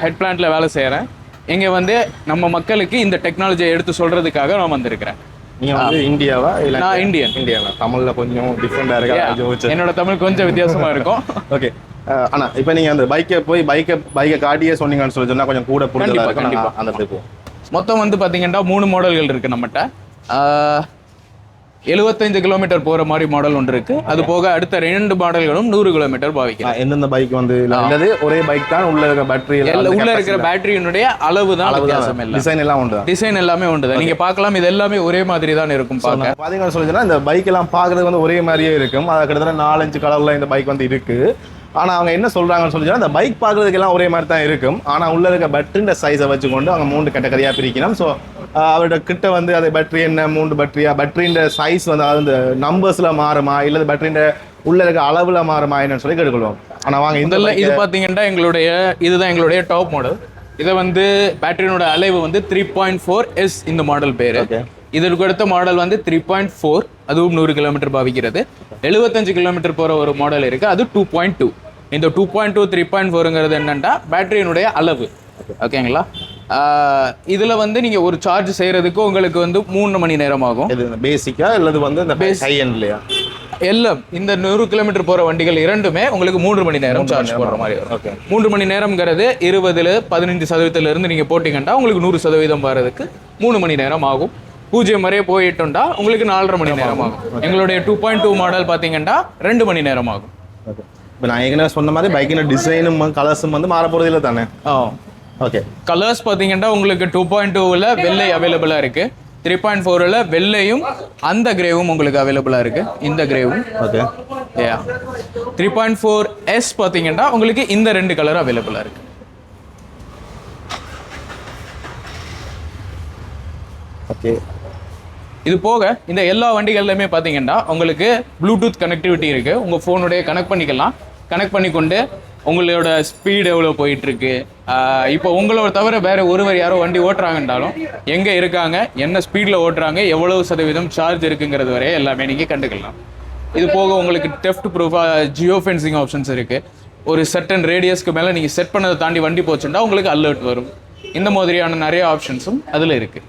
Head பிளான்ட்டில் வேலை செய்கிறேன். இங்கே வந்து நம்ம மக்களுக்கு இந்த டெக்னாலஜியை எடுத்து சொல்கிறதுக்காக நான் வந்திருக்கிறேன். நீங்கள் வந்து இந்தியாவா இல்லை? நான் இந்தியன். இந்தியாவா? தமிழில் கொஞ்சம் டிஃப்ரெண்டாக இருக்கா? என்னோட தமிழ் கொஞ்சம் வித்தியாசமாக இருக்கும். ஓகே. ஆனால் இப்போ நீங்கள் அந்த பைக்கை காட்டியே சொன்னீங்கன்னு சொன்னால் கொஞ்சம் கூட புரிதலாக இருக்கும். கண்டிப்பாக அந்த இடத்துக்கு மொத்தம் வந்து பார்த்தீங்கன்னா 3 மாடல்கள் இருக்குது நம்மகிட்ட. 75 கிலோமீட்டர் போகிற மாதிரி மாடல் ஒன்று இருக்குது. அது போக அடுத்த 2 மாடல்களும் 100 கிலோமீட்டர் பாவிக்கலாம். எந்தெந்த பைக் வந்து இல்லது ஒரே பைக் தான்? உள்ள இருக்கிற பேட்டரி உள்ள இருக்கிற பேட்டரியினுடைய அளவு தான் வித்தியாசம். இல்லை, டிசைன் எல்லாம் உண்டு. டிசைன் எல்லாமே உண்டு. நீங்கள் பார்க்கலாம், இது எல்லாமே ஒரே மாதிரி தான் இருக்கும். பார்த்தீங்கன்னு சொல்லிச்சுன்னா இந்த பைக் எல்லாம் பார்க்குறது வந்து ஒரே மாதிரியே இருக்கும். அது கிட்டத்தட்ட 4-5 கலரில் இந்த பைக் வந்து இருக்குது. ஆனால் அவங்க என்ன சொல்கிறாங்கன்னு சொல்லிச்சுன்னா இந்த பைக் பார்க்குறதுக்கெல்லாம் ஒரே மாதிரி தான் இருக்கும். ஆனால் உள்ள இருக்க பேட்டரின்ற சைஸை வச்சுக்கொண்டு அவங்க 3 கேட்டகரியாக பிரிக்கணும். ஸோ அவரோட கிட்ட வந்து அது பேட்டரி என்ன 3 பேட்டரியா, பேட்டரின்ற சைஸ் வந்து அதாவது இந்த நம்பர்ஸில் மாறுமா இல்லை பேட்டரின்ற உள்ள இருக்க அளவில் மாறுமா என்னன்னு சொல்லி கேட்டுக்கொள்வோம். ஆனால் வாங்க இது பார்த்தீங்கன்னா இதுதான் எங்களுடைய டாப் மாடல். இதை வந்து பேட்டரியோட அளவு வந்து 3.4S இந்த மாடல் பேர். இதற்கு அடுத்த மாடல் வந்து 3.4, அதுவும் 100 கிலோமீட்டர் பாவிக்கிறது. 75 கிலோமீட்டர் போகிற ஒரு மாடல் இருக்குது, அது 2.2. இந்த 2.2 3.4ங்கிறது என்னென்னா பேட்டரியினுடைய அளவு. ஓகேங்களா? இதில் வந்து நீங்கள் ஒரு சார்ஜ் செய்கிறதுக்கு உங்களுக்கு வந்து 3 மணி நேரம் ஆகும். பேசிக்காக இல்லது வந்து இந்த ஹை எண்ட்லையா? எல்லாம் இந்த 100 கிலோமீட்டர் போகிற வண்டிகள் இரண்டுமே உங்களுக்கு 3 மணி நேரம் சார்ஜ் போடுற மாதிரி வரும். ஓகே. 3 மணி நேரம்ங்கிறது 20-15% நீங்கள் போட்டிங்கன்னா உங்களுக்கு 100% வர்றதுக்கு 3 மணி நேரம் ஆகும். 0 வரையே போயிட்டுண்டா உங்களுக்கு 4.5 மணி நேரம் ஆகும். எங்களுடைய 2.2 மாடல் பார்த்தீங்கன்னா 2 மணி நேரம் ஆகும். இப்போ நான் ஏற்கனவே சொன்ன மாதிரி பைக்கின டிசைனும் கலர்ஸும் வந்து மாற போகிறது இல்லை தானே? ஓகே. கலர்ஸ் பார்த்தீங்கன்னா உங்களுக்கு 2.2ல் வெள்ளை அவைலபிளாக இருக்குது. 3.4ல் வெள்ளையும் அந்த கிரேவும் உங்களுக்கு அவைலபிளாக இருக்குது. இந்த கிரேவும். ஓகே. 3.4S பார்த்தீங்கன்னா உங்களுக்கு இந்த 2 கலர் அவைலபிளாக இருக்குது. ஓகே. இது போக இந்த எல்லா வண்டிகள்லையுமே பார்த்தீங்கன்னா உங்களுக்கு ப்ளூடூத் கனெக்டிவிட்டி இருக்குது. உங்கள் ஃபோனுடைய கனெக்ட் பண்ணிக்கலாம். கனெக்ட் பண்ணிக்கொண்டு உங்களோட ஸ்பீடு எவ்வளோ போயிட்டுருக்கு, இப்போ உங்களோட தவிர வேறு ஒருவர் யாரோ வண்டி ஓட்டுறாங்கன்றாலும் எங்கே இருக்காங்க, என்ன ஸ்பீடில் ஓட்டுறாங்க, எவ்வளவு சதவீதம் சார்ஜ் இருக்குங்கிறது வரையே எல்லாமே நீங்கள் கண்டுக்கலாம். இது போக உங்களுக்கு டெஃப்ட் ப்ரூஃபாக ஜியோ ஃபென்சிங் ஆப்ஷன்ஸ் இருக்குது. ஒரு சர்டன் ரேடியஸ்க்கு மேலே நீங்கள் செட் பண்ணதை தாண்டி வண்டி போச்சுன்னா உங்களுக்கு அலர்ட் வரும். இந்த மாதிரியான நிறைய ஆப்ஷன்ஸும் அதில் இருக்குது.